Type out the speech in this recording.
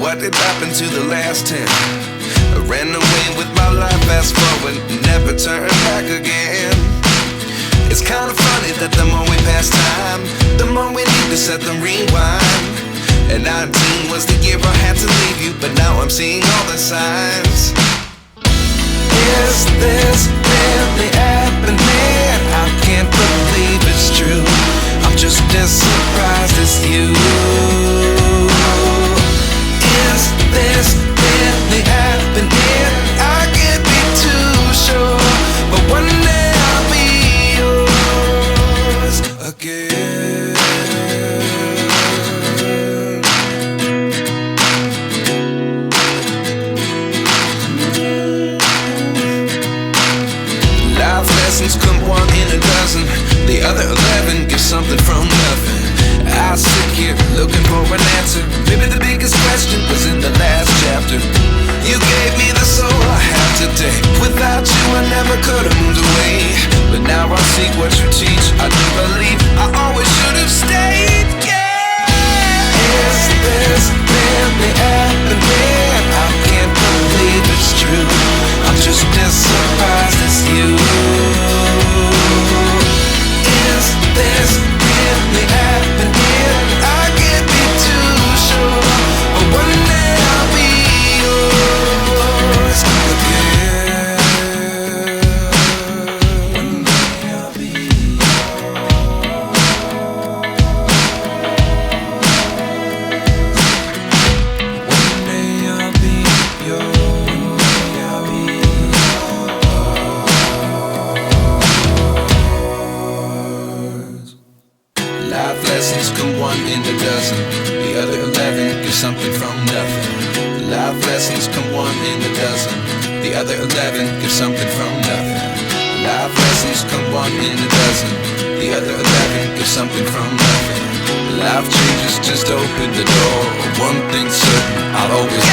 what did happen to the last 10? I ran away with my life, fast forward, never turn back again. It's kinda funny that the more we pass time, the more we need to set the rewind. And 19 was the year I had to leave you, but now I'm seeing all the signs. Is this really happening? I can't believe it's true. I'm just as surprised as you. Is this really happening? I can't be too sure, but one day I'll be yours again. Life lessons come one in a dozen. The other 11 give something from nothing. I sit here looking for an answer. Maybe the biggest question was in the last chapter. You gave me the soul I have today. Without you I never could have moved away. But now I see what you teach. I do believe I always should have stayed. Yeah. Is this really happening? I can't believe it's true. I'm just as surprised as you. Is this really happening? I can't be too sure, but one day I'll be yours again. One day I'll be One day I'll be yours. I'll be yours. Life lessons come one in a dozen. The other 11 give something from nothing. Life lessons come one in a dozen. The other 11 give something from nothing. Life lessons come one in a dozen. The other 11 give something from nothing. Life changes just open the door. One thing's certain, I'll always